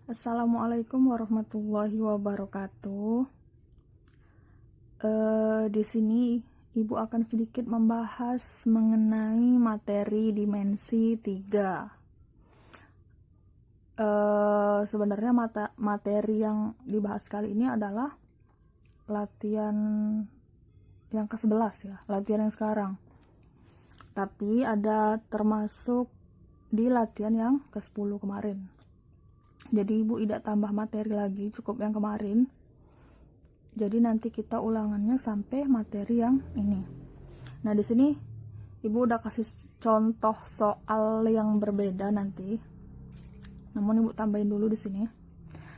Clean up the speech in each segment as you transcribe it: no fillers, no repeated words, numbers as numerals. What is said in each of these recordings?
Assalamualaikum warahmatullahi wabarakatuh. Di sini Ibu akan sedikit membahas mengenai materi dimensi 3. Sebenarnya materi yang dibahas kali ini adalah latihan yang ke-11 ya, latihan yang sekarang. Tapi ada termasuk di latihan yang ke-10 kemarin. Jadi Ibu tidak tambah materi lagi, cukup yang kemarin. Jadi nanti kita ulangannya sampai materi yang ini. Nah, di sini Ibu udah kasih contoh soal yang berbeda nanti. Namun Ibu tambahin dulu di sini.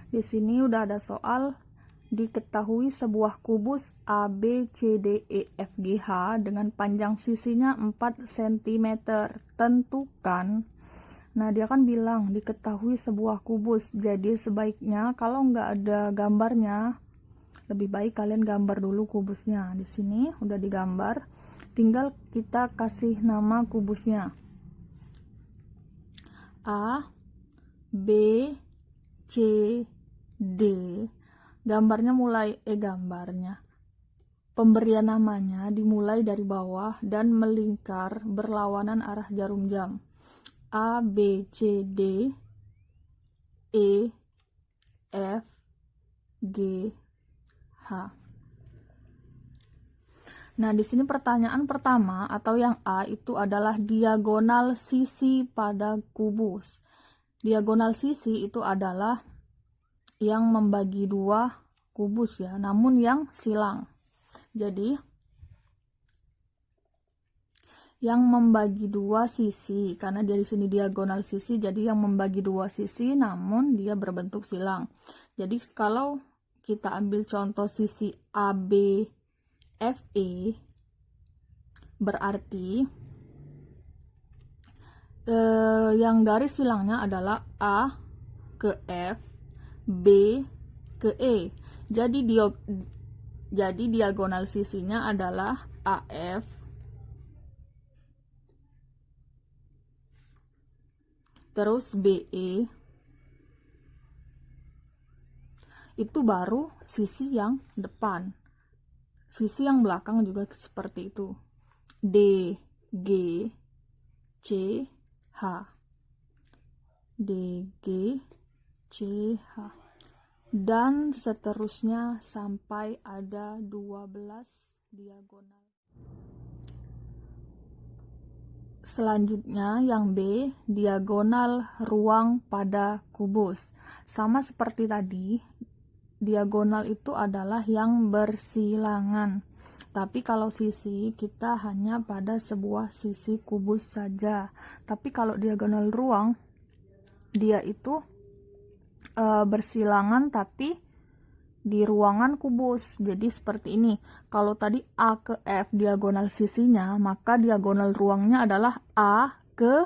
Di sini udah ada soal diketahui sebuah kubus ABCDEFGH dengan panjang sisinya 4 cm. Tentukan. Nah, dia kan bilang diketahui sebuah kubus. Jadi sebaiknya kalau nggak ada gambarnya, lebih baik kalian gambar dulu kubusnya. Di sini udah digambar, tinggal kita kasih nama kubusnya. A, B, C, D. Gambarnya pemberian namanya dimulai dari bawah dan melingkar berlawanan arah jarum jam. A, B, C, D, E, F, G, H. Nah, di sini pertanyaan pertama atau yang A itu adalah diagonal sisi pada kubus. Diagonal sisi itu adalah yang membagi dua kubus ya, namun yang silang. Jadi yang membagi dua sisi, karena dari sini diagonal sisi, jadi yang membagi dua sisi namun dia berbentuk silang. Jadi kalau kita ambil contoh sisi ABFE, berarti yang garis silangnya adalah A ke F, B ke E. Jadi diagonal sisinya adalah AF terus BE. Itu baru sisi yang depan. Sisi yang belakang juga seperti itu. D, G, C, H. D, G, C, H. Dan seterusnya sampai ada 12 diagonal. Selanjutnya yang B, diagonal ruang pada kubus. Sama seperti tadi, diagonal itu adalah yang bersilangan. Tapi kalau sisi, kita hanya pada sebuah sisi kubus saja. Tapi kalau diagonal ruang, dia itu bersilangan tapi di ruangan kubus. Jadi seperti ini. Kalau tadi A ke F diagonal sisinya, maka diagonal ruangnya adalah A ke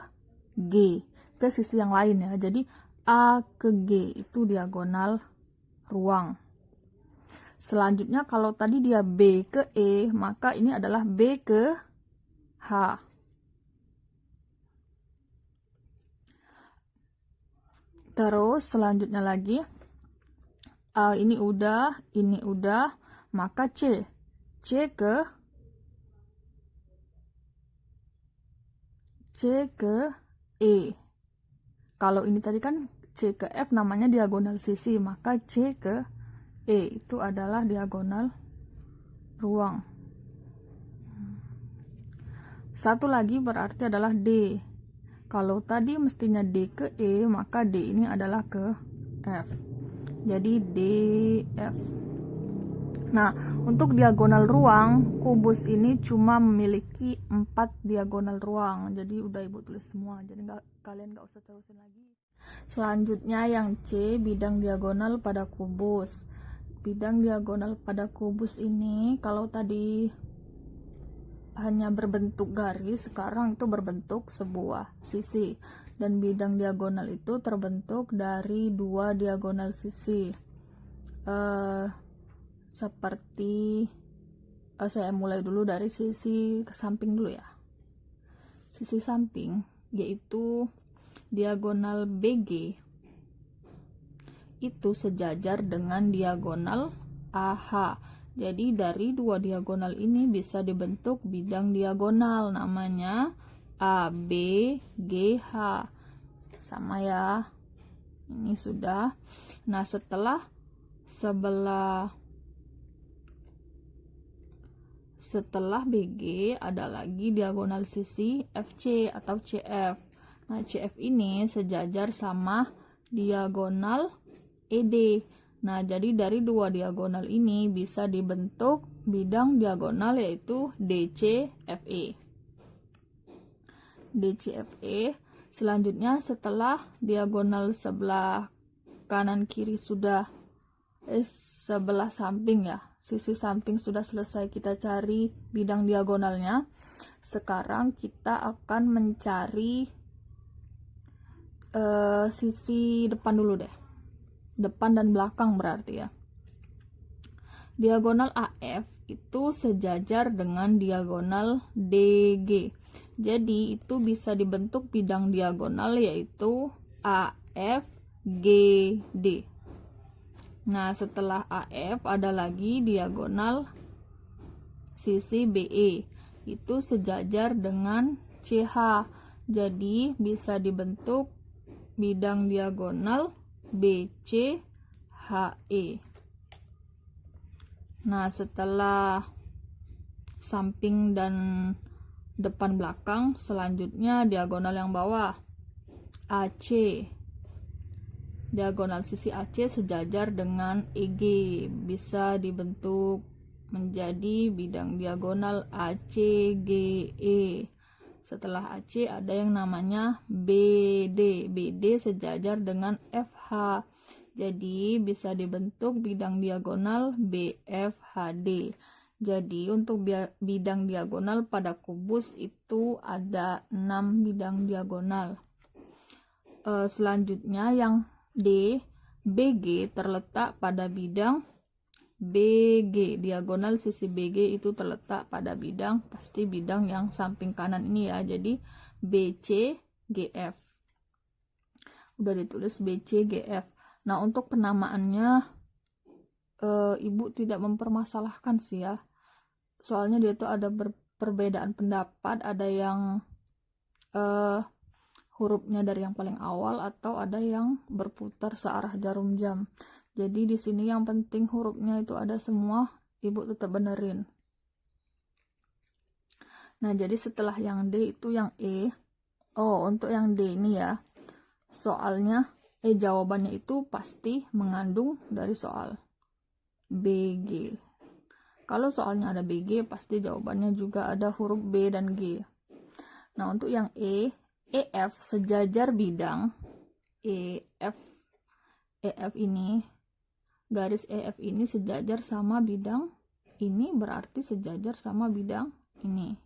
G, ke sisi yang lain ya. Jadi A ke G itu diagonal ruang. Selanjutnya kalau tadi dia B ke E, maka ini adalah B ke H. Terus selanjutnya lagi, ini udah, maka C ke E. Kalau ini tadi kan C ke F namanya diagonal sisi, maka C ke E itu adalah diagonal ruang. Satu lagi berarti adalah D. Kalau tadi mestinya D ke E, maka D ini adalah ke F. Jadi DF. Nah, untuk diagonal ruang, kubus ini cuma memiliki 4 diagonal ruang. Jadi udah Ibu tulis semua. Jadi kalian nggak usah terusin lagi. Selanjutnya yang C, bidang diagonal pada kubus. Bidang diagonal pada kubus ini, kalau tadi hanya berbentuk garis, sekarang itu berbentuk sebuah sisi. Dan bidang diagonal itu terbentuk dari 2 diagonal sisi. Seperti saya mulai dulu dari sisi samping dulu ya. Sisi samping yaitu diagonal BG itu sejajar dengan diagonal AH. Jadi dari dua diagonal ini bisa dibentuk bidang diagonal, namanya ABGH. Sama ya. Ini sudah. Nah, setelah BG ada lagi diagonal sisi FC atau CF. Nah, CF ini sejajar sama diagonal ED. Nah, jadi dari dua diagonal ini bisa dibentuk bidang diagonal yaitu DCFE. DCFE. Selanjutnya setelah diagonal sebelah kanan kiri sudah sebelah samping ya, sisi samping sudah selesai kita cari bidang diagonalnya. Sekarang kita akan mencari sisi depan dulu deh. Depan dan belakang berarti ya. Diagonal AF itu sejajar dengan diagonal DG. Jadi itu bisa dibentuk bidang diagonal yaitu AFGD. Nah, setelah AF ada lagi diagonal sisi BE. Itu sejajar dengan CH. Jadi bisa dibentuk bidang diagonal BCHE. Nah, setelah samping dan depan belakang, selanjutnya diagonal yang bawah AC. Diagonal sisi AC sejajar dengan EG, bisa dibentuk menjadi bidang diagonal ACGE. Setelah AC ada yang namanya BD. BD sejajar dengan FH. Jadi bisa dibentuk bidang diagonal BFHD. Jadi untuk bidang diagonal pada kubus itu ada 6 bidang diagonal. Selanjutnya yang D, BG terletak pada bidang BG. Diagonal sisi BG itu terletak pada bidang, pasti bidang yang samping kanan ini ya. Jadi BCGF. Udah ditulis BCGF. Nah, untuk penamaannya Ibu tidak mempermasalahkan sih ya. Soalnya dia tuh ada perbedaan pendapat, ada yang hurufnya dari yang paling awal atau ada yang berputar searah jarum jam. Jadi di sini yang penting hurufnya itu ada semua, Ibu tetap benerin. Nah, jadi setelah yang D itu yang E. Oh, untuk yang D ini ya, soalnya jawabannya itu pasti mengandung dari soal BG. Kalau soalnya ada BG, pasti jawabannya juga ada huruf B dan G. Nah, untuk yang E, EF sejajar bidang EF ini, garis EF ini sejajar sama bidang ini, berarti sejajar sama bidang ini,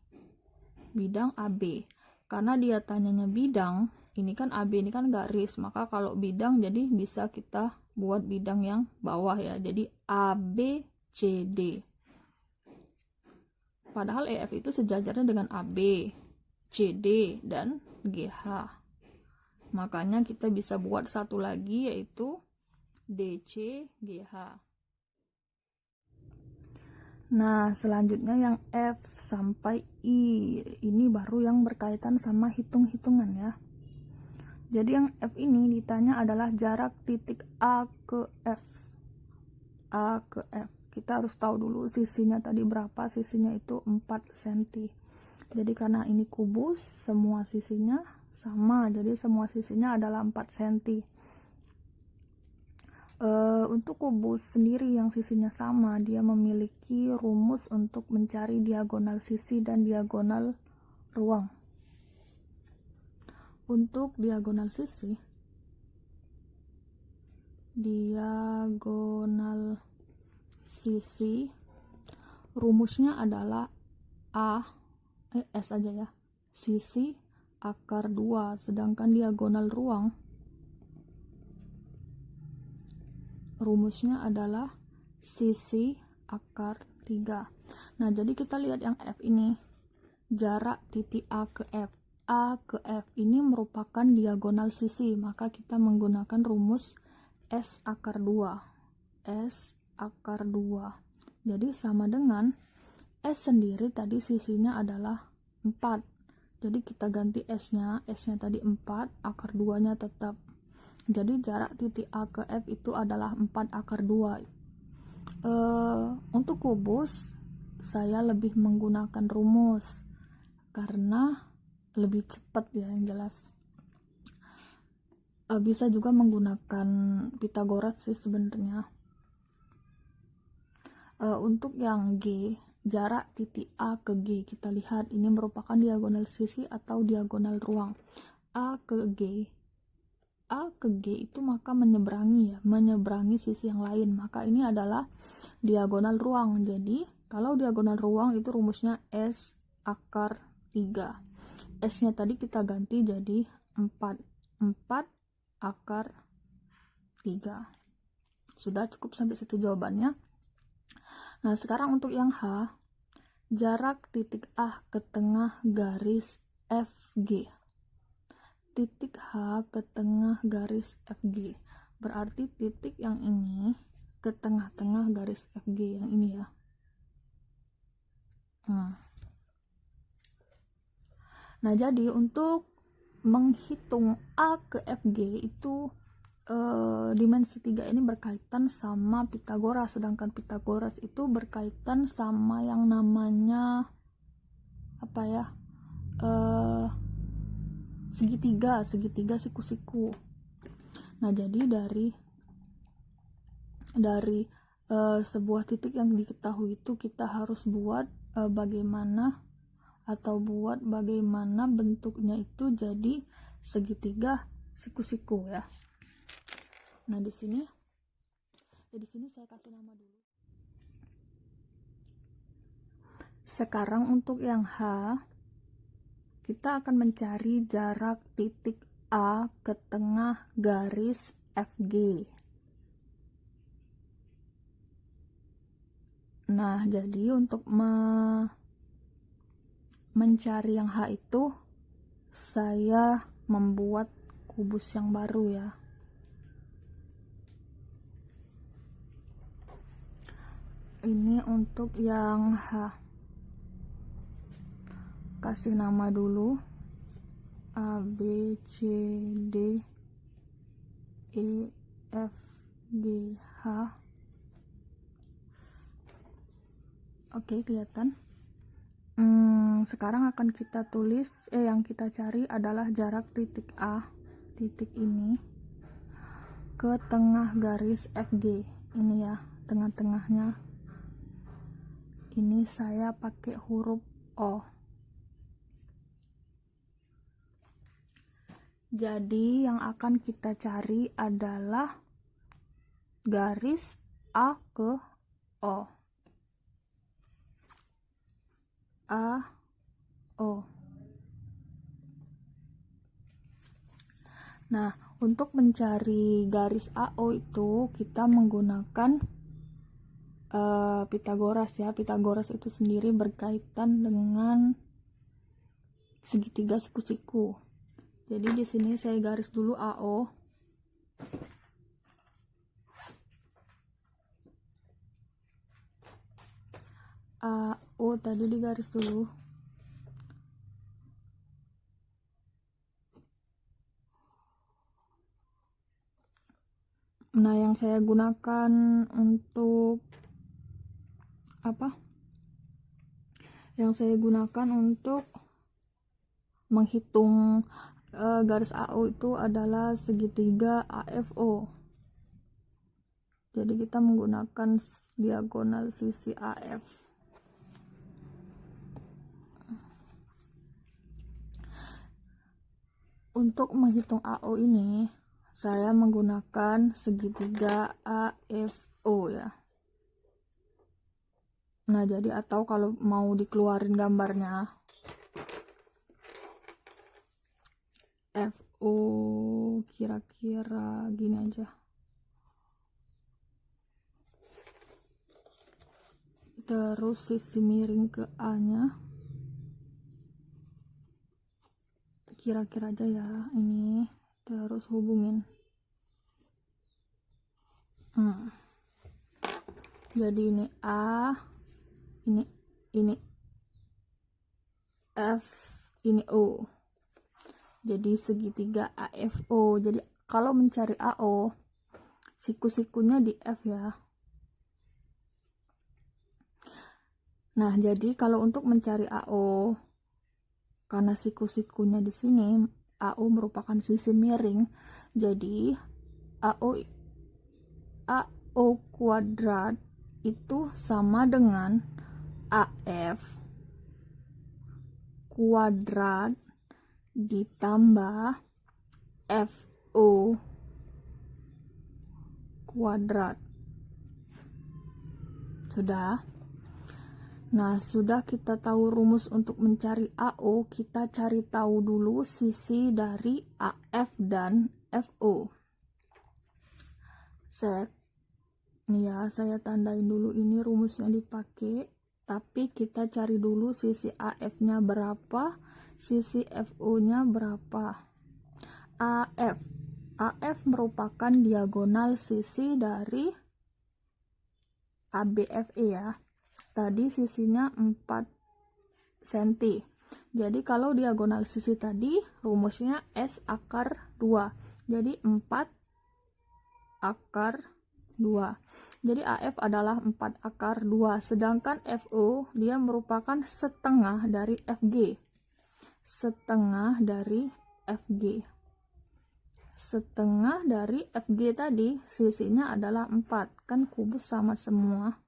bidang AB. Karena dia tanyanya bidang, ini kan AB ini kan garis, maka kalau bidang jadi bisa kita buat bidang yang bawah ya, jadi ABCD. Padahal EF itu sejajarnya dengan AB, CD, dan GH. Makanya kita bisa buat satu lagi yaitu DCGH. Nah, selanjutnya yang F sampai I. Ini baru yang berkaitan sama hitung-hitungan ya. Jadi yang F ini ditanya adalah jarak titik A ke F. A ke F. Kita harus tahu dulu sisinya tadi berapa. Sisinya itu 4 cm. Jadi karena ini kubus, semua sisinya sama. Jadi semua sisinya adalah 4 cm. Untuk kubus sendiri yang sisinya sama, dia memiliki rumus untuk mencari diagonal sisi dan diagonal ruang. Untuk diagonal sisi, rumusnya adalah S aja ya, sisi akar 2, sedangkan diagonal ruang rumusnya adalah sisi akar 3. Nah, jadi kita lihat yang F ini, jarak titik A ke F. A ke F ini merupakan diagonal sisi, maka kita menggunakan rumus S akar 2. S akar 2. Jadi sama dengan S sendiri tadi sisinya adalah 4. Jadi kita ganti S-nya. S-nya tadi 4, akar 2-nya tetap. Jadi jarak titik A ke F itu adalah 4 akar 2. Untuk kubus, saya lebih menggunakan rumus. Karena lebih cepat ya yang jelas. Bisa juga menggunakan Pitagoras sih sebenarnya. Untuk yang G, jarak titik A ke G, kita lihat ini merupakan diagonal sisi atau diagonal ruang. A ke G itu maka menyeberangi sisi yang lain, maka ini adalah diagonal ruang. Jadi kalau diagonal ruang itu rumusnya S akar 3. S nya tadi kita ganti jadi 4 akar 3. Sudah cukup sampai situ jawabannya. Nah, sekarang untuk yang H, jarak titik A ke tengah garis FG. Titik H ke tengah garis FG. Berarti titik yang ini ke tengah-tengah garis FG yang ini ya. Nah, jadi untuk menghitung A ke FG itu dimensi 3 ini berkaitan sama Pitagoras, sedangkan Pitagoras itu berkaitan sama yang namanya apa ya, segitiga siku-siku. Nah, jadi dari sebuah titik yang diketahui itu kita harus buat bagaimana bentuknya itu jadi segitiga siku-siku ya. Nah, di sini saya kasih nama dulu. Sekarang untuk yang H, kita akan mencari jarak titik A ke tengah garis FG. Nah, jadi untuk mencari yang H itu saya membuat kubus yang baru ya. Ini untuk yang H, kasih nama dulu A, B, C, D, E, F, G, H. Oke, kelihatan. Sekarang akan kita tulis, yang kita cari adalah jarak titik A, titik ini, ke tengah garis FG. Ini ya, tengah-tengahnya. Ini saya pakai huruf O. Jadi yang akan kita cari adalah garis A ke O. A, O. Nah, untuk mencari garis AO itu kita menggunakan Pitagoras ya. Pitagoras itu sendiri berkaitan dengan segitiga siku-siku. Jadi di sini saya garis dulu AO. AO tadi digaris dulu. Nah, yang saya gunakan untuk menghitung garis AO itu adalah segitiga AFO. Jadi kita menggunakan diagonal sisi AF. Untuk menghitung AO ini saya menggunakan segitiga AFO ya. Nah, jadi atau kalau mau dikeluarin gambarnya, FO kira-kira gini aja. Terus sisi miring ke A-nya kira-kira aja ya ini, terus hubungin. Jadi ini A, ini F, ini O. Jadi segitiga AFO. Jadi kalau mencari AO, siku-sikunya di F ya. Nah, jadi kalau untuk mencari AO, karena siku-sikunya di sini, AO merupakan sisi miring. Jadi AO kuadrat itu sama dengan AF kuadrat ditambah FO kuadrat. Sudah? Nah, sudah kita tahu rumus untuk mencari AO, kita cari tahu dulu sisi dari AF dan FO. Saya tandain dulu ini rumusnya dipakai, tapi kita cari dulu sisi AF-nya berapa, sisi FO-nya berapa. AF merupakan diagonal sisi dari ABFE ya. Tadi sisinya 4 cm. Jadi kalau diagonal sisi tadi rumusnya S akar 2. Jadi 4 akar 2. Jadi AF adalah 4 akar 2. Sedangkan FO dia merupakan setengah dari FG. Setengah dari FG. Setengah dari FG tadi sisinya adalah 4. Kan kubus sama semua.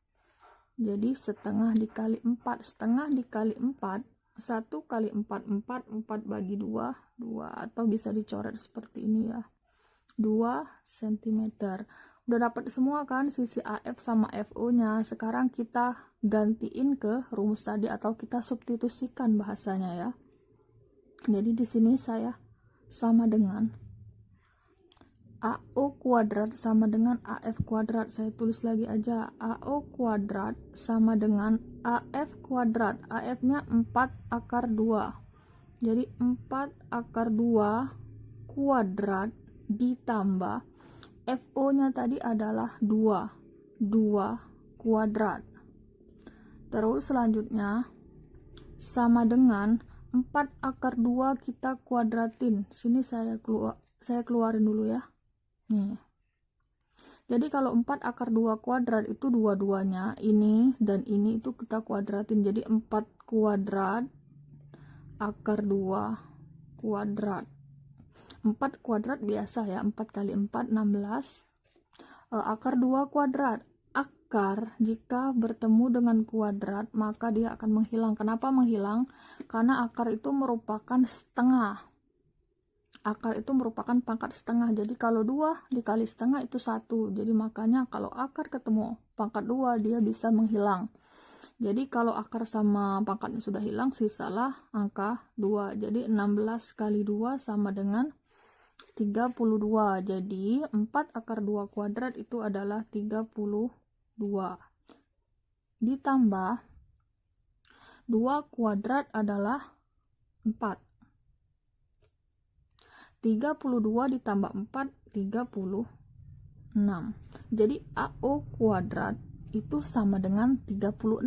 Jadi setengah dikali 4, setengah dikali 4, 1 kali 4, 4 bagi 2, 2, atau bisa dicoret seperti ini ya, 2 cm. Udah dapat semua kan sisi AF sama FO nya. Sekarang kita gantiin ke rumus tadi atau kita substitusikan bahasanya ya. Jadi di sini saya sama dengan AO kuadrat sama dengan AF kuadrat. Saya tulis lagi aja, AO kuadrat sama dengan AF kuadrat. AF nya 4 akar 2. Jadi 4 akar 2 kuadrat ditambah FO nya tadi adalah 2 kuadrat. Terus selanjutnya sama dengan 4 akar 2 kita kuadratin. Sini saya keluarin dulu ya. Nih. Jadi kalau 4 akar 2 kuadrat itu dua-duanya, ini dan ini itu kita kuadratin. Jadi 4 kuadrat akar 2 kuadrat. 4 kuadrat biasa ya, 4 kali 4 16. Akar 2 kuadrat. Akar jika bertemu dengan kuadrat maka dia akan menghilang. Kenapa menghilang? Karena akar itu merupakan setengah. Akar itu merupakan pangkat setengah. Jadi kalau 2 dikali setengah itu 1. Jadi makanya kalau akar ketemu pangkat 2 dia bisa menghilang. Jadi kalau akar sama pangkatnya sudah hilang, sisalah angka 2. Jadi 16 kali 2 sama dengan 32. Jadi 4 akar 2 kuadrat itu adalah 32. Ditambah 2 kuadrat adalah 4. 32 ditambah 4, 36. Jadi AO kuadrat itu sama dengan 36.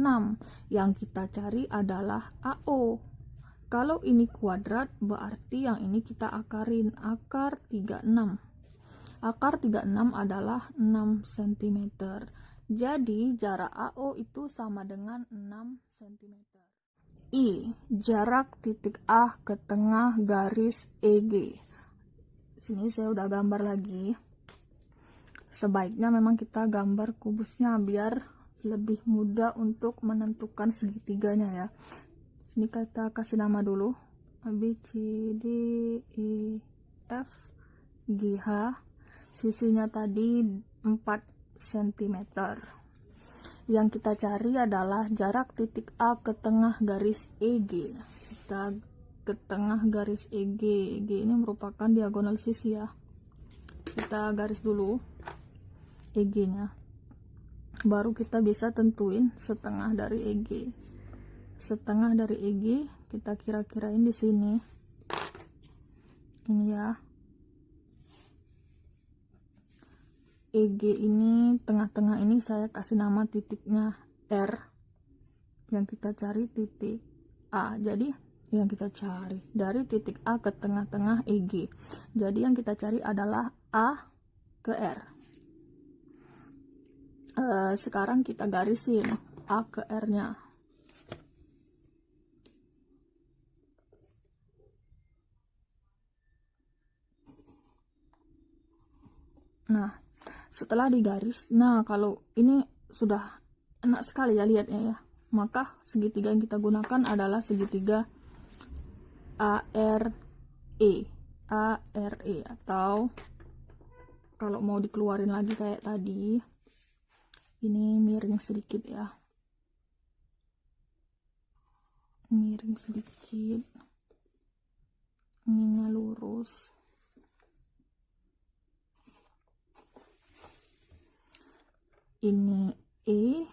Yang kita cari adalah AO. Kalau ini kuadrat berarti yang ini kita akarin, akar 36. Akar 36 adalah 6 cm. Jadi jarak AO itu sama dengan 6 cm. I. Jarak titik A ke tengah garis EG. Sini saya udah gambar lagi. Sebaiknya memang kita gambar kubusnya biar lebih mudah untuk menentukan segitiganya ya. Sini kita kasih nama dulu, B, C, D, E, F, G, H. Sisinya tadi 4 cm. Yang kita cari adalah jarak titik A ke tengah garis EG. Kita ke tengah garis EG. EG ini merupakan diagonal sisi ya. Kita garis dulu EG nya, baru kita bisa tentuin setengah dari EG. Setengah dari EG kita kira-kirain di sini ini ya. EG ini, tengah-tengah ini saya kasih nama titiknya R, yang kita cari titik A. Jadi yang kita cari dari titik A ke tengah-tengah EG, jadi yang kita cari adalah A ke R. Sekarang kita garisin A ke R nya. Nah, setelah digaris, nah kalau ini sudah enak sekali ya lihatnya ya, maka segitiga yang kita gunakan adalah segitiga ARE, atau kalau mau dikeluarin lagi kayak tadi, ini miring sedikit ya, miring sedikit, ininya lurus. Ini E,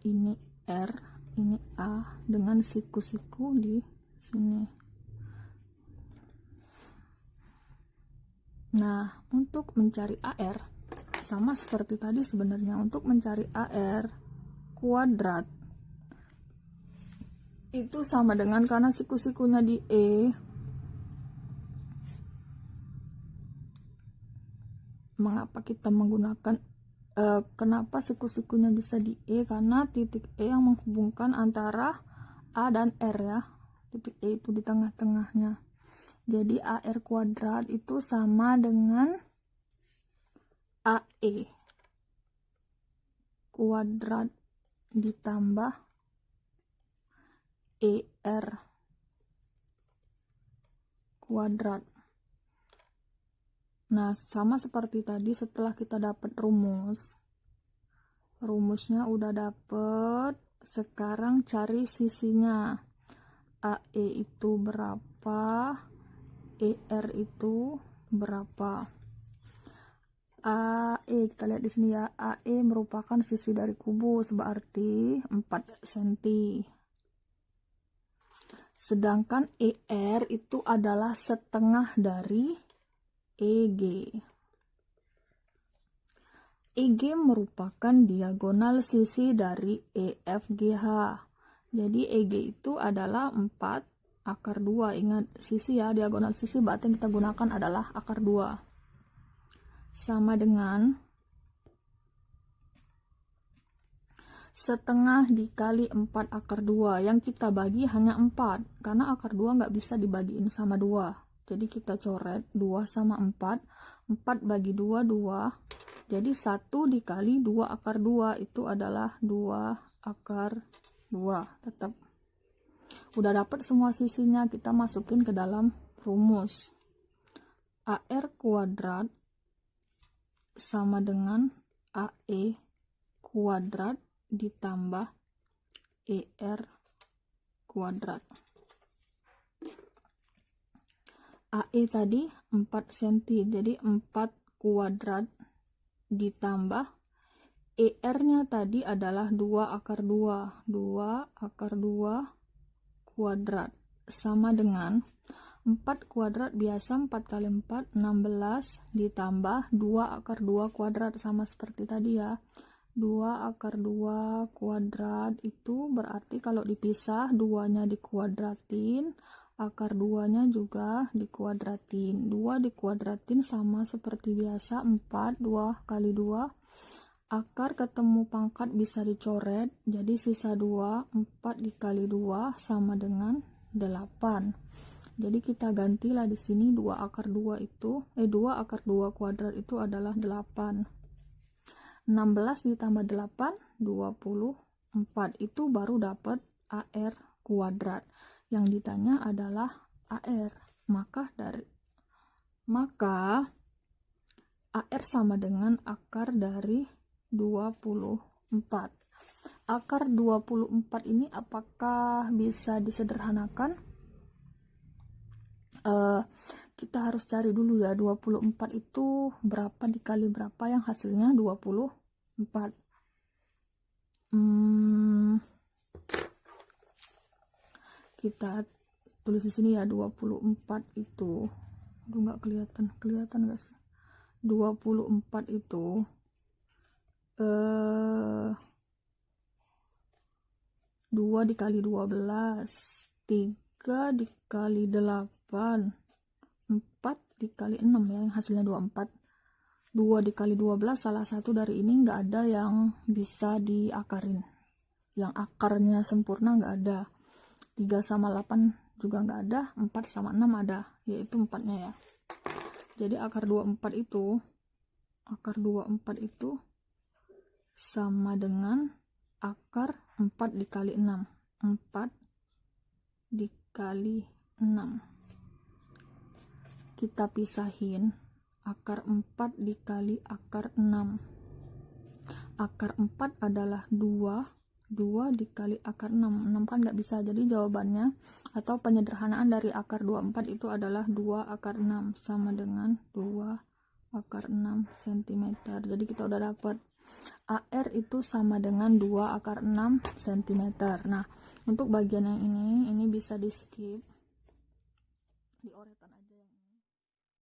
ini R, ini A dengan siku-siku di sini. Nah, untuk mencari AR sama seperti tadi sebenarnya. Untuk mencari AR kuadrat itu sama dengan, karena siku-sikunya di E, mengapa kita menggunakan kenapa siku-sikunya bisa di E, karena titik E yang menghubungkan antara A dan R ya, titik E itu di tengah-tengahnya. Jadi AR kuadrat itu sama dengan AE kuadrat ditambah ER kuadrat. Nah, sama seperti tadi, setelah kita dapat rumusnya udah dapet, sekarang cari sisinya. AE itu berapa, ER itu berapa. AE, kita lihat di sini ya, AE merupakan sisi dari kubus, berarti 4 cm. Sedangkan ER itu adalah setengah dari EG. EG merupakan diagonal sisi dari EFGH. Jadi EG itu adalah 4 akar 2. Ingat sisi ya, diagonal sisi, berarti yang kita gunakan adalah akar 2. Sama dengan setengah dikali 4 akar 2. Yang kita bagi hanya 4, karena akar 2 nggak bisa dibagiin sama 2. Jadi kita coret 2 sama 4, 4 bagi 2, 2. Jadi 1 dikali 2 akar 2 itu adalah 2 akar 2. Tetap udah dapat semua sisinya, kita masukin ke dalam rumus. AR kuadrat sama dengan AE kuadrat ditambah ER kuadrat. AE tadi 4 cm, jadi 4 kuadrat ditambah ER nya tadi adalah 2 akar 2, 2 akar 2 kuadrat, sama dengan 4 kuadrat biasa, 4 kali 4 16 ditambah 2 akar 2 kuadrat, sama seperti tadi ya, 2 akar 2 kuadrat itu berarti kalau dipisah 2-nya dikuadratin, akar 2-nya juga dikuadratin. 2 dikuadratin sama seperti biasa, 4, 2 kali 2. Akar ketemu pangkat bisa dicoret, jadi sisa 2, 4 dikali 2 sama dengan 8. Jadi kita gantilah di sini 2 akar 2 itu, 2 akar 2 kuadrat itu adalah 8. 16 ditambah 8, 24. Itu baru dapat AR kuadrat. Yang ditanya adalah AR. Maka AR sama dengan akar dari 24. Akar 24 ini apakah bisa disederhanakan? Kita harus cari dulu ya, 24 itu berapa dikali berapa yang hasilnya 24. Kita tulis di sini ya, 24 itu, aduh nggak kelihatan nggak sih, 24 itu 2 dikali 12, 3 dikali 8, 4 dikali 6 ya, yang hasilnya 24. 2 dikali 12, salah satu dari ini nggak ada yang bisa diakarin. Yang akarnya sempurna nggak ada. 3 sama 8 juga nggak ada, 4 sama 6 ada, yaitu 4-nya ya. Jadi akar 24 itu sama dengan akar 4 dikali 6. 4 dikali 6. Kita pisahin akar 4 dikali akar 6. Akar 4 adalah 2 dikali akar 6. 6 kan nggak bisa, jadi jawabannya atau penyederhanaan dari akar 24 itu adalah 2 akar 6 sama dengan 2 akar 6 cm. Jadi kita udah dapat AR itu sama dengan 2 akar 6 cm. Nah, untuk bagian yang ini bisa di skip, dioretan aja.